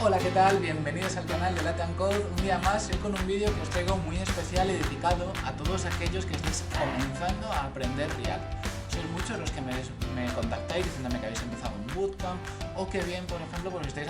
Hola, ¿qué tal? Bienvenidos al canal de Latin Code. Un día más, hoy con un vídeo que os traigo muy especial y dedicado a todos aquellos que estéis comenzando a aprender React. Sois muchos los que me contactáis diciéndome que habéis empezado un bootcamp o que bien, por ejemplo, pues estáis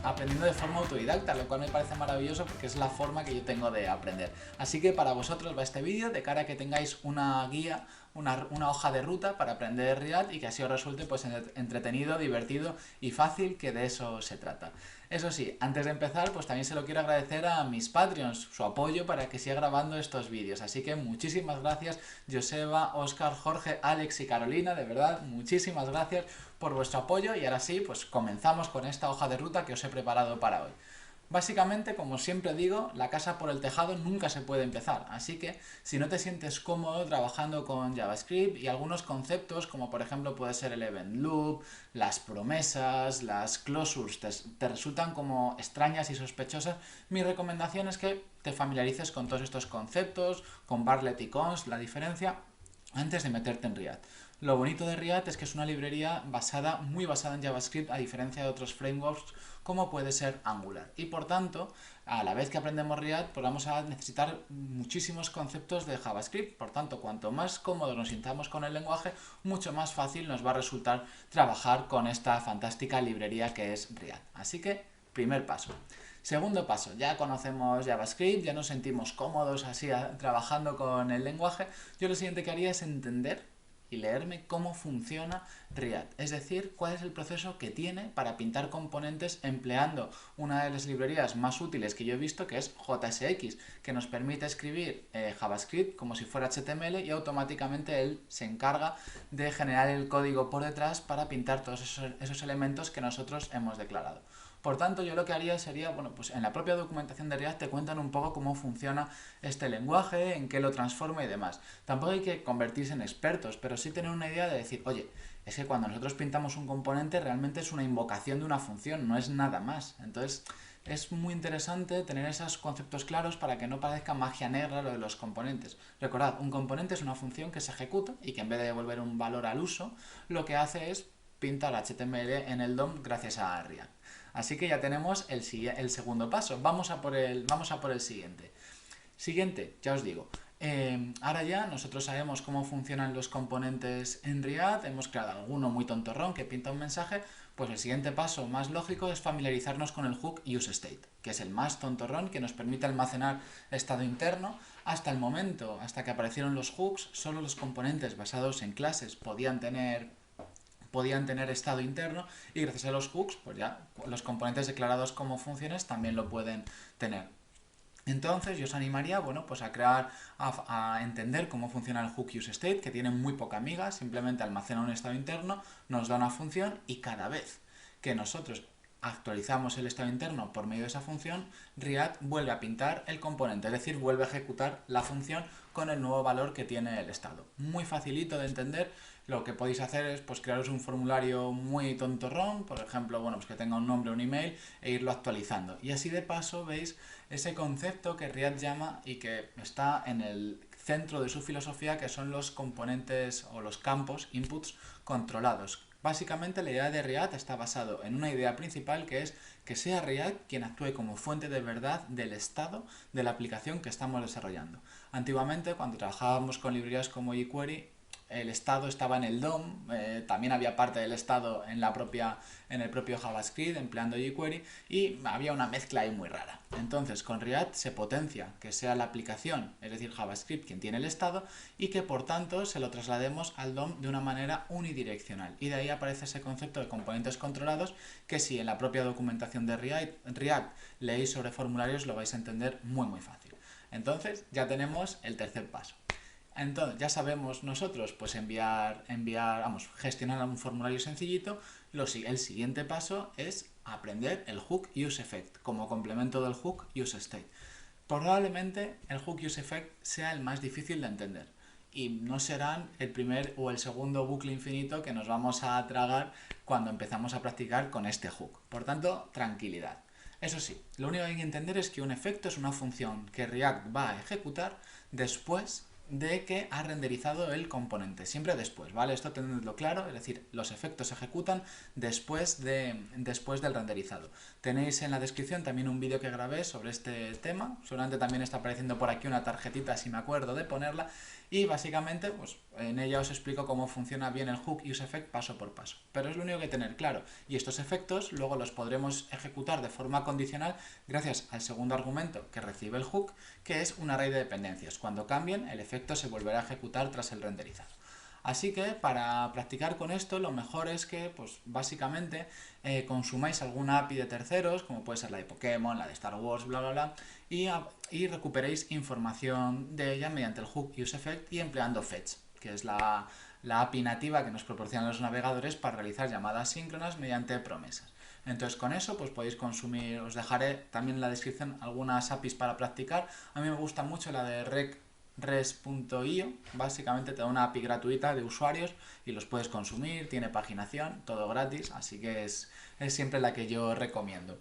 aprendiendo de forma autodidacta, lo cual me parece maravilloso porque es la forma que yo tengo de aprender. Así que para vosotros va este vídeo de cara a que tengáis una guía, una hoja de ruta para aprender React y que así os resulte pues entretenido, divertido y fácil, que de eso se trata. Eso sí, antes de empezar, pues también se lo quiero agradecer a mis Patreons, su apoyo para que siga grabando estos vídeos. Así que muchísimas gracias, Joseba, Óscar, Jorge, Alex y Carolina, de verdad, muchísimas gracias por vuestro apoyo. Y ahora sí, pues comenzamos con esta hoja de ruta que os he preparado para hoy. Básicamente, como siempre digo, la casa por el tejado nunca se puede empezar, así que si no te sientes cómodo trabajando con JavaScript y algunos conceptos, como por ejemplo puede ser el event loop, las promesas, las closures, te resultan como extrañas y sospechosas, mi recomendación es que te familiarices con todos estos conceptos, con Bartlett y Cons, la diferencia, antes de meterte en React. Lo bonito de React es que es una librería muy basada en JavaScript, a diferencia de otros frameworks como puede ser Angular. Y por tanto, a la vez que aprendemos React, pues vamos a necesitar muchísimos conceptos de JavaScript. Por tanto, cuanto más cómodos nos sintamos con el lenguaje, mucho más fácil nos va a resultar trabajar con esta fantástica librería que es React. Así que, primer paso. Segundo paso, ya conocemos JavaScript, ya nos sentimos cómodos así trabajando con el lenguaje. Yo lo siguiente que haría es entender y leerme cómo funciona React, es decir, cuál es el proceso que tiene para pintar componentes empleando una de las librerías más útiles que yo he visto, que es JSX, que nos permite escribir JavaScript como si fuera HTML y automáticamente él se encarga de generar el código por detrás para pintar todos esos elementos que nosotros hemos declarado. Por tanto, yo lo que haría sería, bueno, pues en la propia documentación de React te cuentan un poco cómo funciona este lenguaje, en qué lo transforma y demás. Tampoco hay que convertirse en expertos, pero sí tener una idea de decir, oye, es que cuando nosotros pintamos un componente realmente es una invocación de una función, no es nada más. Entonces, es muy interesante tener esos conceptos claros para que no parezca magia negra lo de los componentes. Recordad, un componente es una función que se ejecuta y que en vez de devolver un valor al uso, lo que hace es pintar HTML en el DOM gracias a React. Así que ya tenemos el segundo paso. Vamos a por el siguiente. Siguiente, ya os digo. Ahora ya nosotros sabemos cómo funcionan los componentes en React, hemos creado alguno muy tontorrón que pinta un mensaje, pues el siguiente paso más lógico es familiarizarnos con el hook useState, que es el más tontorrón, que nos permite almacenar estado interno. Hasta el momento, hasta que aparecieron los hooks, solo los componentes basados en clases podían tener estado interno, y gracias a los hooks, pues ya los componentes declarados como funciones también lo pueden tener. Entonces yo os animaría, bueno, pues a entender cómo funciona el hook useState, que tiene muy poca miga, simplemente almacena un estado interno, nos da una función y cada vez que nosotros actualizamos el estado interno por medio de esa función, React vuelve a pintar el componente, es decir, vuelve a ejecutar la función con el nuevo valor que tiene el estado. Muy facilito de entender. Lo que podéis hacer es pues crearos un formulario muy tontorrón, por ejemplo, bueno, pues que tenga un nombre, un email, e irlo actualizando. Y así de paso veis ese concepto que React llama y que está en el centro de su filosofía, que son los componentes o los campos, inputs controlados. Básicamente la idea de React está basado en una idea principal, que es que sea React quien actúe como fuente de verdad del estado de la aplicación que estamos desarrollando. Antiguamente, cuando trabajábamos con librerías como jQuery, el estado estaba en el DOM, también había parte del estado en el propio JavaScript empleando jQuery, y había una mezcla ahí muy rara. Entonces con React se potencia que sea la aplicación, es decir JavaScript, quien tiene el estado, y que por tanto se lo traslademos al DOM de una manera unidireccional. Y de ahí aparece ese concepto de componentes controlados, que si en la propia documentación de React leéis sobre formularios lo vais a entender muy fácil. Entonces ya tenemos el tercer paso. Entonces, ya sabemos nosotros, pues gestionar un formulario sencillito. El siguiente paso es aprender el hook useEffect como complemento del hook useState. Probablemente el hook useEffect sea el más difícil de entender y no serán el primer o el segundo bucle infinito que nos vamos a tragar cuando empezamos a practicar con este hook. Por tanto, tranquilidad. Eso sí, lo único que hay que entender es que un efecto es una función que React va a ejecutar después de que ha renderizado el componente, siempre después, ¿vale? Esto tenedlo claro, es decir, los efectos se ejecutan después del renderizado. Tenéis en la descripción también un vídeo que grabé sobre este tema, seguramente también está apareciendo por aquí una tarjetita si me acuerdo de ponerla, y básicamente pues en ella os explico cómo funciona bien el hook useEffect paso por paso. Pero es lo único que tener claro, y estos efectos luego los podremos ejecutar de forma condicional gracias al segundo argumento que recibe el hook, que es un array de dependencias. Cuando cambien, el efecto se volverá a ejecutar tras el renderizado. Así que para practicar con esto lo mejor es que pues básicamente consumáis alguna API de terceros, como puede ser la de Pokémon, la de Star Wars, bla bla bla, y recuperéis información de ella mediante el hook useEffect y empleando fetch, que es la API nativa que nos proporcionan los navegadores para realizar llamadas síncronas mediante promesas. Entonces con eso pues podéis consumir, os dejaré también en la descripción algunas APIs para practicar. A mí me gusta mucho la de res.io, básicamente te da una API gratuita de usuarios y los puedes consumir, tiene paginación, todo gratis, así que es siempre la que yo recomiendo.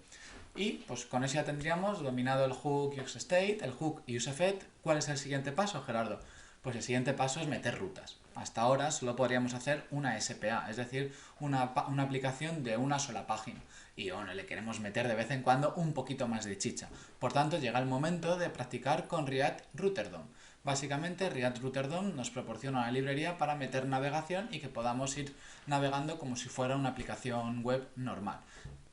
Y pues con eso ya tendríamos dominado el hook useState, el hook useEffect. ¿Cuál es el siguiente paso, Gerardo? Pues el siguiente paso es meter rutas. Hasta ahora solo podríamos hacer una SPA, es decir, una aplicación de una sola página. Y bueno, le queremos meter de vez en cuando un poquito más de chicha. Por tanto, llega el momento de practicar con React Router DOM. Básicamente, React Router DOM nos proporciona una librería para meter navegación y que podamos ir navegando como si fuera una aplicación web normal.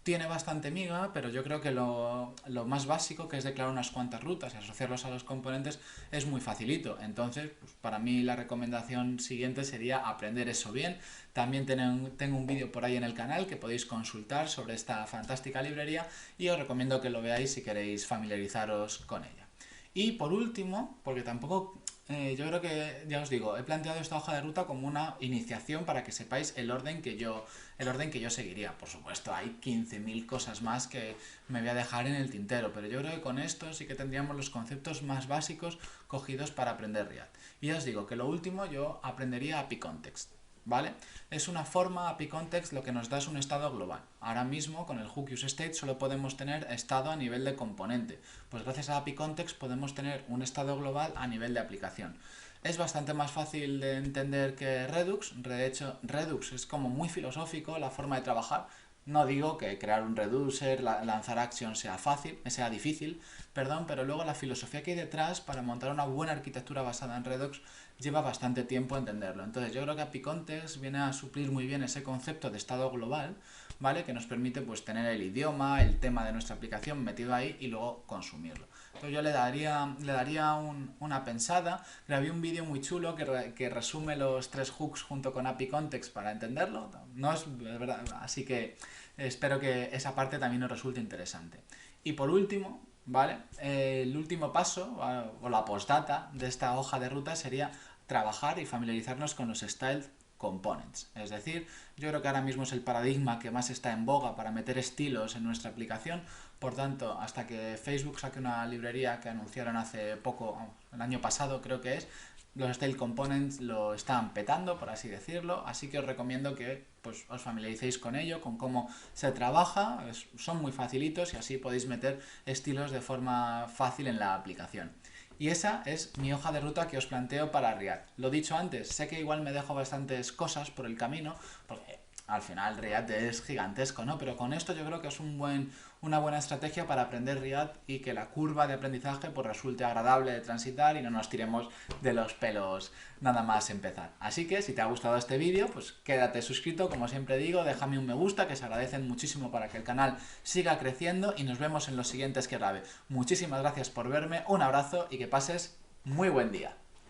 Tiene bastante miga, pero yo creo que lo más básico, que es declarar unas cuantas rutas y asociarlos a los componentes, es muy facilito. Entonces, pues para mí la recomendación siguiente sería aprender eso bien. También tengo un vídeo por ahí en el canal que podéis consultar sobre esta fantástica librería y os recomiendo que lo veáis si queréis familiarizaros con ella. Y por último, porque tampoco... yo creo que, ya os digo, he planteado esta hoja de ruta como una iniciación para que sepáis el orden que yo seguiría. Por supuesto, hay 15.000 cosas más que me voy a dejar en el tintero, pero yo creo que con esto sí que tendríamos los conceptos más básicos cogidos para aprender React. Y ya os digo que lo último yo aprendería API Context, ¿vale? Es una forma, API Context lo que nos da es un estado global. Ahora mismo con el hook useState solo podemos tener estado a nivel de componente. Pues gracias a API Context podemos tener un estado global a nivel de aplicación. Es bastante más fácil de entender que Redux. De hecho, Redux es como muy filosófico la forma de trabajar. No digo que crear un reducer, lanzar actions sea difícil, pero luego la filosofía que hay detrás para montar una buena arquitectura basada en Redux lleva bastante tiempo entenderlo. Entonces yo creo que API Context viene a suplir muy bien ese concepto de estado global, ¿vale? Que nos permite pues tener el idioma, el tema de nuestra aplicación metido ahí y luego consumirlo. Entonces yo le daría una pensada. Grabé un vídeo muy chulo que resume los 3 hooks junto con API Context para entenderlo. No es verdad, así que espero que esa parte también os resulte interesante. Y por último, ¿vale? El último paso o la postdata de esta hoja de ruta sería trabajar y familiarizarnos con los styled components. Es decir, yo creo que ahora mismo es el paradigma que más está en boga para meter estilos en nuestra aplicación. Por tanto, hasta que Facebook saque una librería que anunciaron hace poco, el año pasado creo que es, los style components lo están petando, por así decirlo, así que os recomiendo que pues, os familiaricéis con ello, con cómo se trabaja, son muy facilitos y así podéis meter estilos de forma fácil en la aplicación. Y esa es mi hoja de ruta que os planteo para React. Lo dicho antes, sé que igual me dejo bastantes cosas por el camino, porque al final React es gigantesco, ¿no? Pero con esto yo creo que es una buena estrategia para aprender React y que la curva de aprendizaje pues resulte agradable de transitar y no nos tiremos de los pelos nada más empezar. Así que si te ha gustado este vídeo, pues quédate suscrito, como siempre digo, déjame un me gusta, que se agradecen muchísimo para que el canal siga creciendo y nos vemos en los siguientes que grabe. Muchísimas gracias por verme, un abrazo y que pases muy buen día.